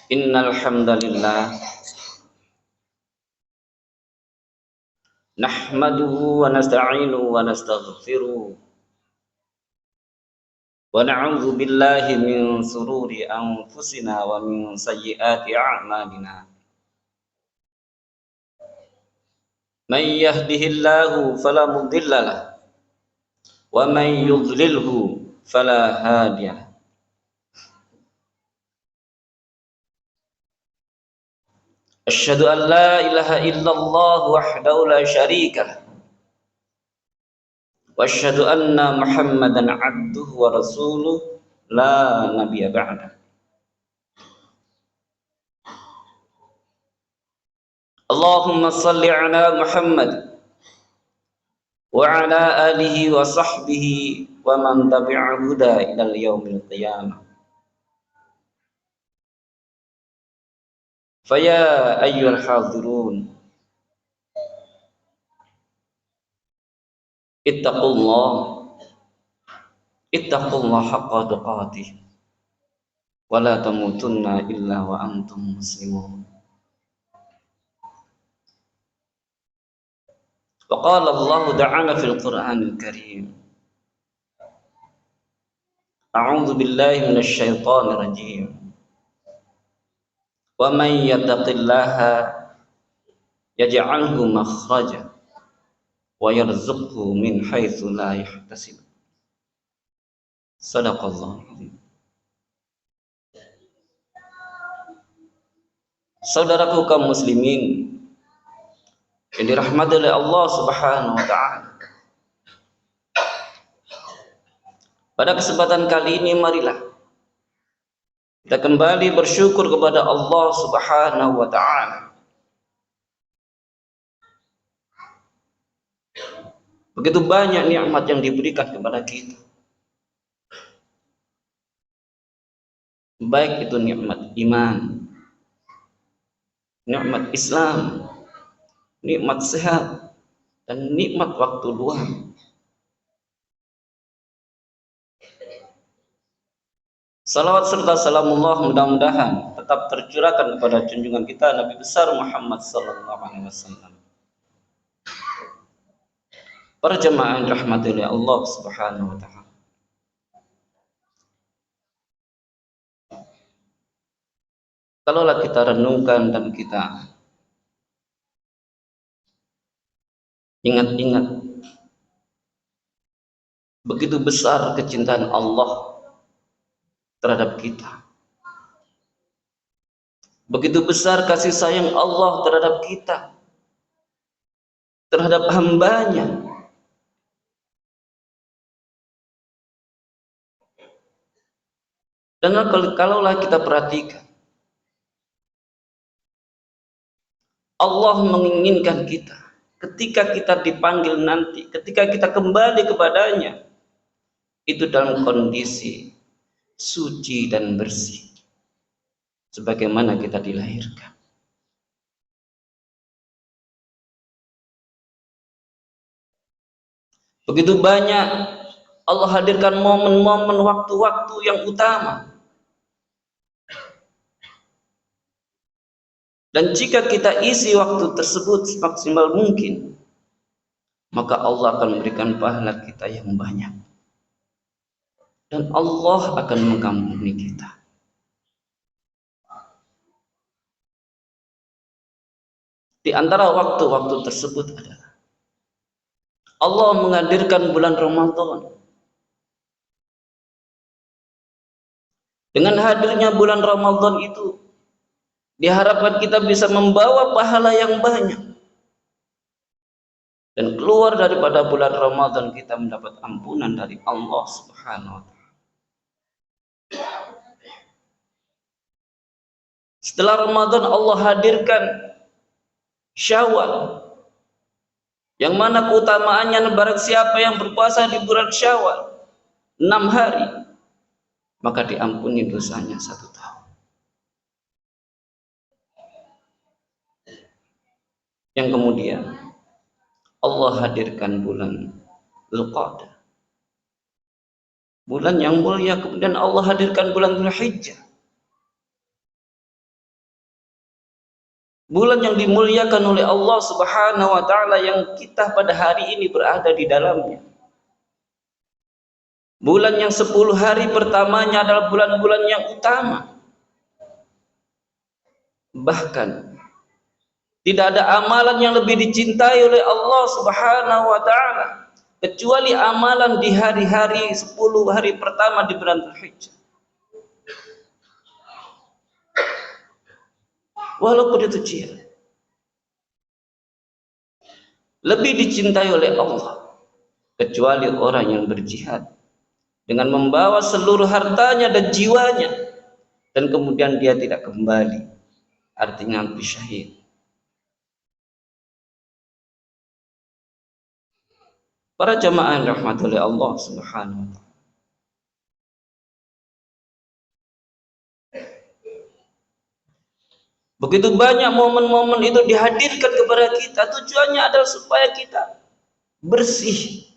Innal hamdalillah nahmaduhu wa nasta'inuhu wa nastaghfiruh wa na'udzu billahi min sururi anfusina wa min sayyiati a'malina. Man yahdihillahu fala mudilla lahu wa man yudlilhu fala hadiya lahu. Asyhadu an la ilaha illallah wahdahu la syarika lah wa asyhadu anna Muhammadan abduhu wa rasuluh la nabiyya ba'da. Allahumma salli ala Muhammad wa ala alihi wa sahbihi wa man tabi'a huda ilal yaumil qiyamah. Faya ayyuhal hadirun ittaqullah haqqa tuqatih wa la tamutunna illa wa antum muslimun. Wa qala Allah ta'ala fil Qur'anil Karim, a'udzu billahi minasy syaithanir rajim. Wa may yattaqillaha yaj'alhu makhraja wa yarzuqhu min haitsu la yahtasib. Shadaqallahu azim. Saudaraku kaum muslimin yang dirahmati oleh Allah Subhanahu wa taala. Pada kesempatan kali ini marilah kita kembali bersyukur kepada Allah Subhanahu wa taala. Begitu banyak nikmat yang diberikan kepada kita. Baik itu nikmat iman, nikmat Islam, nikmat sehat, dan nikmat waktu luang. Salawat serta salamullah mudah-mudahan tetap tercurahkan kepada junjungan kita Nabi besar Muhammad sallallahu alaihi wasallam. Para jemaah yang dirahmati oleh Allah Subhanahu wa taala. Kalaulah kita renungkan dan kita ingat-ingat begitu besar kecintaan Allah terhadap kita, begitu besar kasih sayang Allah terhadap kita, terhadap hambanya. Dan kalaulah kita perhatikan, Allah menginginkan kita ketika kita dipanggil nanti, ketika kita kembali kepadanya, itu dalam kondisi suci dan bersih sebagaimana kita dilahirkan. Begitu banyak Allah hadirkan momen-momen waktu-waktu yang utama. Dan jika kita isi waktu tersebut semaksimal mungkin, maka Allah akan memberikan pahala kita yang banyak. Dan Allah akan mengampuni kita. Di antara waktu-waktu tersebut adalah Allah menghadirkan bulan Ramadan. Dengan hadirnya bulan Ramadan itu, diharapkan kita bisa membawa pahala yang banyak. Dan keluar daripada bulan Ramadan kita mendapat ampunan dari Allah Subhanahu wa taala. Setelah Ramadan Allah hadirkan Syawal, yang mana keutamaannya barang siapa yang berpuasa di bulan Syawal 6 hari, maka diampuni dosanya 1 tahun. Yang kemudian Allah hadirkan bulan Dzulqa'dah, bulan yang mulia. Kemudian Allah hadirkan bulan Dzulhijjah, bulan yang dimuliakan oleh Allah Subhanahu wa taala yang kita pada hari ini berada di dalamnya. Bulan yang 10 hari pertamanya adalah bulan-bulan yang utama. Bahkan tidak ada amalan yang lebih dicintai oleh Allah Subhanahu wa taala kecuali amalan di hari-hari 10 hari pertama di bulan Dzulhijjah. Walaupun itu jihad, lebih dicintai oleh Allah kecuali orang yang berjihad dengan membawa seluruh hartanya dan jiwanya dan kemudian dia tidak kembali, artinya mati syahid. Para jamaah yang dirahmati oleh Allah Subhanahu wa taala, begitu banyak momen-momen itu dihadirkan kepada kita, tujuannya adalah supaya kita bersih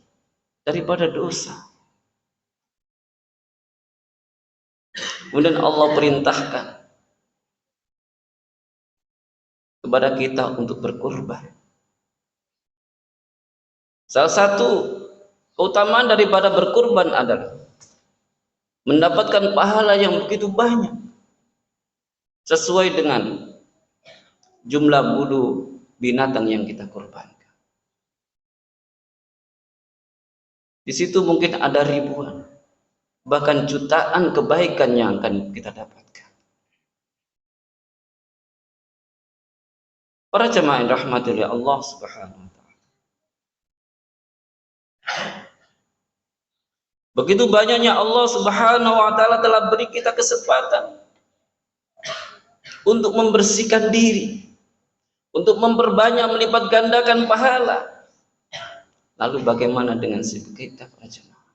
daripada dosa. Kemudian Allah perintahkan kepada kita untuk berkurban. Salah satu keutamaan daripada berkurban adalah mendapatkan pahala yang begitu banyak sesuai dengan jumlah bulu binatang yang kita kurbankan. Di situ mungkin ada ribuan, bahkan jutaan kebaikan yang akan kita dapatkan. Para jemaah yang dirahmati oleh Allah Subhanahu wa taala, begitu banyaknya Allah Subhanahu wa taala telah beri kita kesempatan untuk membersihkan diri, untuk memperbanyak melipat gandakan pahala. Lalu bagaimana dengan sibuk kita, para jemaah?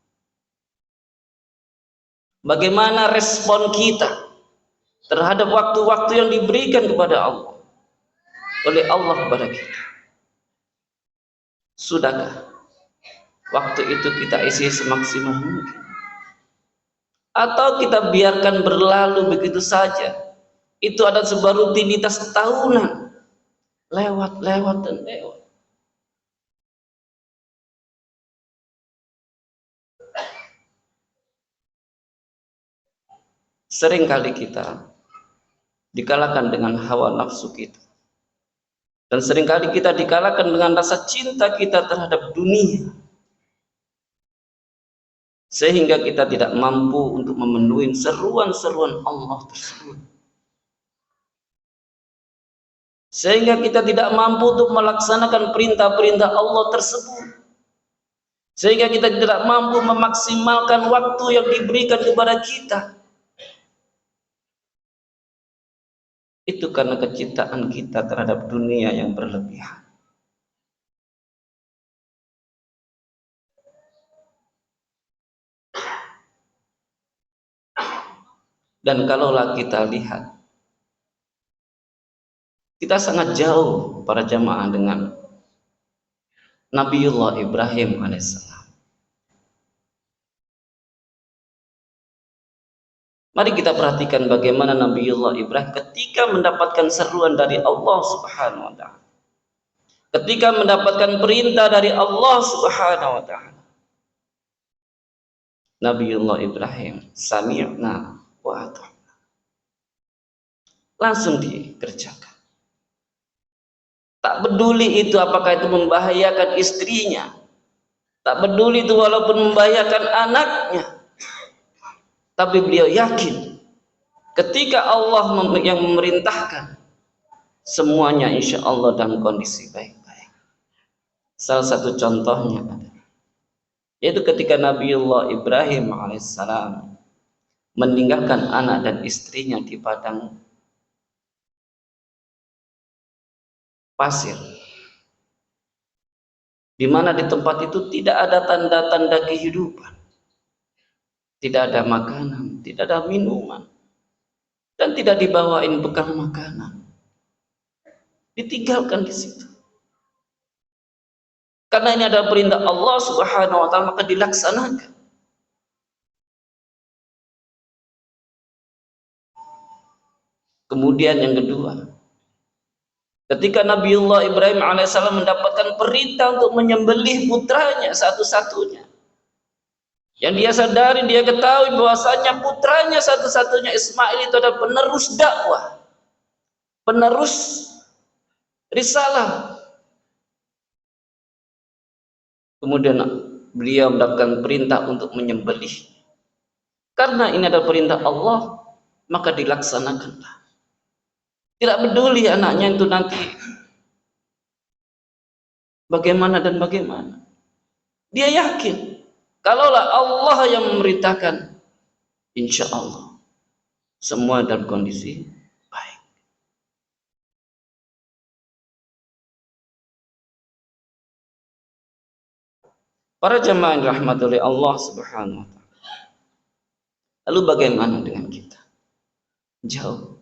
Bagaimana respon kita terhadap waktu-waktu yang diberikan kepada Allah oleh Allah kepada kita? Sudahkah waktu itu kita isi semaksimal mungkin? Atau kita biarkan berlalu begitu saja? Itu adalah sebuah rutinitas tahunan, lewat dan lewat. Seringkali kita dikalahkan dengan hawa nafsu kita, dan seringkali kita dikalahkan dengan rasa cinta kita terhadap dunia, sehingga kita tidak mampu untuk memenuhi seruan-seruan Allah tersebut, sehingga kita tidak mampu untuk melaksanakan perintah-perintah Allah tersebut, sehingga kita tidak mampu memaksimalkan waktu yang diberikan kepada kita. Itu karena kecintaan kita terhadap dunia yang berlebihan. Dan kalaulah kita lihat, kita sangat jauh para jamaah dengan Nabiullah Ibrahim alaihissalam. Mari kita perhatikan bagaimana Nabiullah Ibrahim ketika mendapatkan seruan dari Allah Subhanahu wa taala, ketika mendapatkan perintah dari Allah Subhanahu wa taala, Nabiullah Ibrahim sami'na wa ata'na, langsung dikerjakan. Tak peduli itu apakah itu membahayakan istrinya, tak peduli itu walaupun membahayakan anaknya, tapi beliau yakin ketika Allah yang memerintahkan, semuanya insya Allah dalam kondisi baik-baik. Salah satu contohnya adalah yaitu ketika Nabiullah Ibrahim alaihissalam meninggalkan anak dan istrinya di padang pasir, di mana di tempat itu tidak ada tanda-tanda kehidupan, tidak ada makanan, tidak ada minuman, dan tidak dibawain bekal makanan. Ditinggalkan di situ. Karena ini adalah perintah Allah Subhanahu wa taala, maka dilaksanakan. Kemudian yang kedua, Ketika Nabiullah Ibrahim alaihissalam mendapatkan perintah untuk menyembelih putranya satu-satunya, yang dia sadari, dia ketahui bahwasanya putranya satu-satunya Ismail itu adalah penerus dakwah, penerus risalah. Kemudian beliau mendapatkan perintah untuk menyembelih. Karena ini adalah perintah Allah, maka dilaksanakanlah. Tidak peduli anaknya itu nanti bagaimana dan bagaimana. Dia yakin, kalaulah Allah yang memerintahkan, insya Allah semua dalam kondisi baik. Para jamaah yang dirahmati oleh Allah Subhanahu wa taala. Lalu bagaimana dengan kita? Jauh.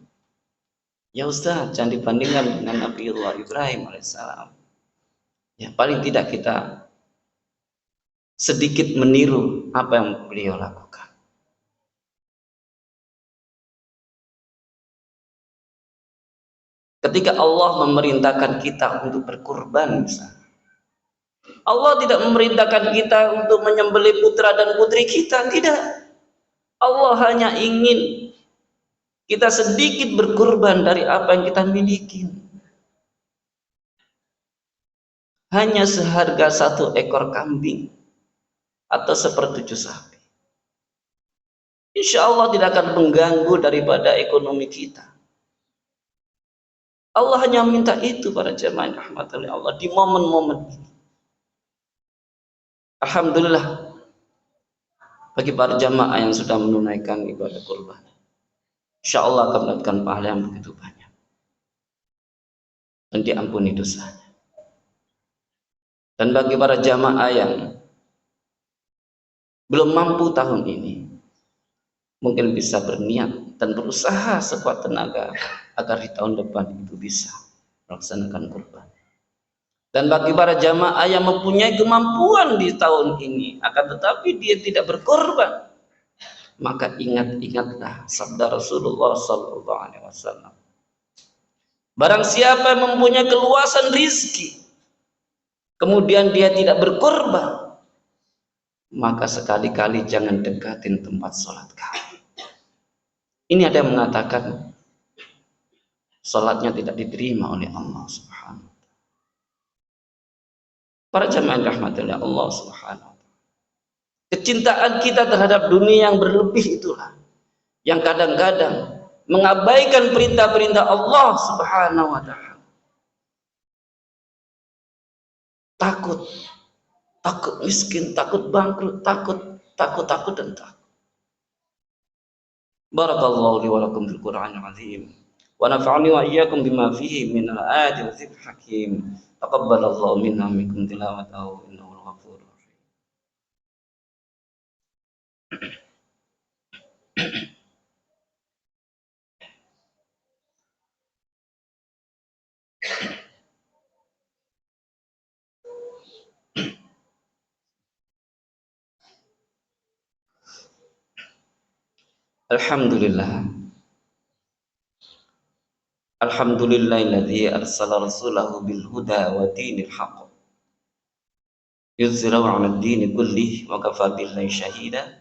Ya Ustaz, jangan dibandingkan dengan Nabiullah Ibrahim alaihissalam. Ya paling tidak kita sedikit meniru apa yang beliau lakukan. Ketika Allah memerintahkan kita untuk berkurban misalnya, Allah tidak memerintahkan kita untuk menyembelih putra dan putri kita, tidak. Allah hanya ingin kita sedikit berkurban dari apa yang kita miliki. Hanya seharga 1 ekor kambing atau 1/7 sapi. Insya Allah tidak akan mengganggu daripada ekonomi kita. Allah hanya minta itu para jemaah rahmatullahi Allah di momen-momen ini. Alhamdulillah bagi para jamaah yang sudah menunaikan ibadah kurban, insya Allah akan mendapatkan pahala yang begitu banyak dan diampuni dosanya. Dan bagi para jamaah yang belum mampu tahun ini, mungkin bisa berniat dan berusaha sekuat tenaga agar di tahun depan itu bisa melaksanakan kurban. Dan bagi para jamaah yang mempunyai kemampuan di tahun ini, akan tetapi dia tidak berkorban, maka ingatlah sabda Rasulullah SAW. Barang siapa yang mempunyai keluasan rizki, kemudian dia tidak berkorban, maka sekali-kali jangan dekatin tempat sholat kami. Ini ada yang mengatakan sholatnya tidak diterima oleh Allah Subhanahu. Para jamaah rahmatullah Allah Subhanahu wa ta'ala. Kecintaan kita terhadap dunia yang berlebih itulah yang kadang-kadang mengabaikan perintah-perintah Allah Subhanahu wa ta'ala. Takut miskin, takut bangkrut, takut dan takut. Barakallahu li wa lakum fil Qur'anil azim. Wa nafa'ani wa iyyakum bima fihi min al-ayati wa dzikril hakim. Taqabbalallahu minna minkum tilawatahu innahu al-ghafurur rahim. Alhamdulillah. Alhamdulillahilladzi arsala rasulahu bil huda wa dinil haqq yuzhirahu 'alad dini kullih wa kafa billahi shahida.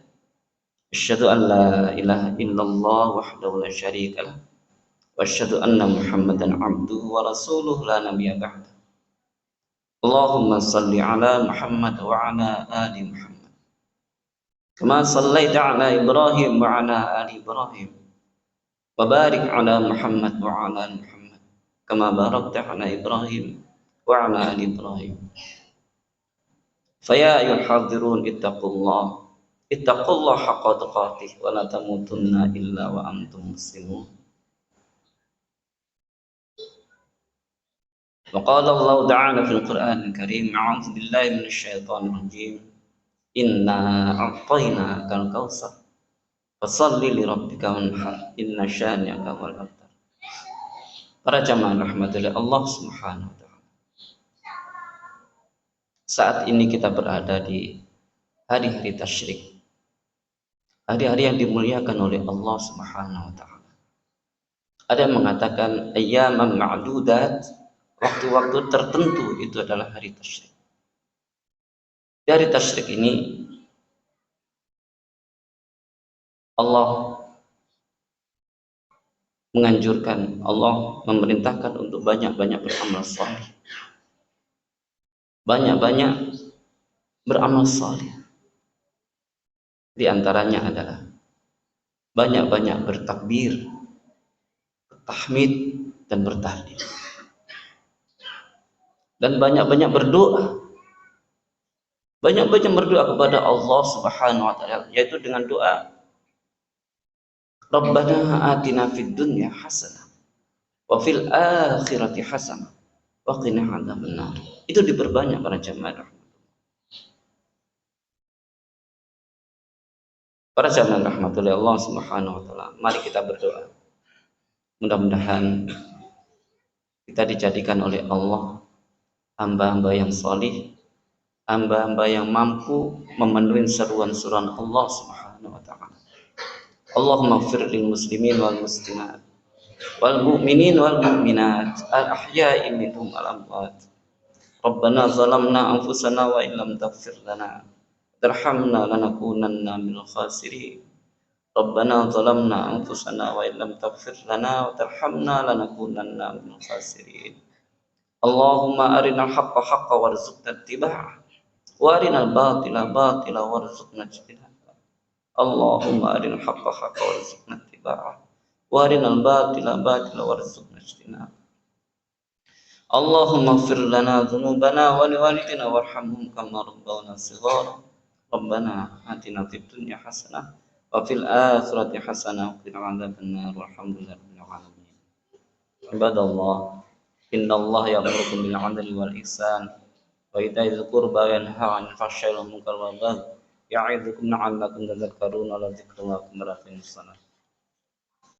Asyhadu an la ilaha illallah wahdahu la syarika lah wa asyhadu anna Muhammadan 'abduhu wa rasuluhu la nabiyya ba'da. Allahumma shalli 'ala Muhammad wa 'ala ali Muhammad kama shallaita 'ala Ibrahim wa 'ala ali Ibrahim wa barik 'ala Muhammad wa 'ala ali Muhammad kama barakta 'ala Ibrahim wa 'ala ali Ibrahim. Fa ya ayyuhal hadirun ittaqullah haqqa tuqatih wa la tamutunna illa wa antum muslimun. Wa qala Allah ta'ala fil Qur'anil Karim, a'udzu billahi minasy syaithanir rajim. Inna a'tainakal kautsar fasalli li rabbika wanhar inna syani'aka wal abtar. Para jamaah rahmatullahi Allah Subhanahu wa ta'ala. Saat ini kita berada di hari-hari tasyrik, hari-hari yang dimuliakan oleh Allah Subhanahu wa ta'ala. Ada yang mengatakan ayyaman ma'dudat, waktu-waktu tertentu itu adalah hari tasyrik. Di hari tasyrik ini Allah menganjurkan, Allah memerintahkan untuk banyak-banyak beramal saleh. Banyak-banyak beramal saleh. Di antaranya adalah banyak-banyak bertakbir, bertahmid, dan bertahlil. Dan banyak-banyak berdoa. Banyak-banyak berdoa kepada Allah Subhanahu wa taala, yaitu dengan doa Rabbana atina fid dunya hasanah wa fil akhirati hasanah wa qina adzabannar. Itu diperbanyak para jamaah. Para jamaah rahmatullahi Allah Subhanahu wa taala, mari kita berdoa. Mudah-mudahan kita dijadikan oleh Allah hamba-hamba yang salih, hamba-hamba yang mampu memenuhi seruan-seruan Allah Subhanahu wa taala. Allahumma ighfir lil muslimin wal muslimat wal mu'minin wal mu'minat al ahya'i minhum al amwat. Rabbana zalamna anfusana wa illam taghfir lana tarhamna lanakunanna minal khasirin. Rabbana zalamna anfusana wa illam taghfir lana wa tarhamna lanakunanna minal khasirin. Allahumma arinal haqqa haqqa warzuqna ittiba'ah wa arinal batila batila warzuqna ijtinabah. Allahumma arinal haqqa haqqa warzuqna ittiba'ah wa arinal batila batila warzuqna ijtinabah. Allahumma ighfir lana dhunubana wa liwalidina warhamhum kama rabbawna shighara. Rabbana atina fid dunya hasanah wa fil akhirati hasanah wa qina adzabannar. Walhamdulillahi rabbil alamin. Ibadallah, innallaha ya'murukum bil 'adli wal ihsan wa ita'i dzil qurba wa yanha 'anil fahsya'i wal munkari wal baghi ya'idukum la'allakum tadhakkarun. Wa la dzikrullahi akbar.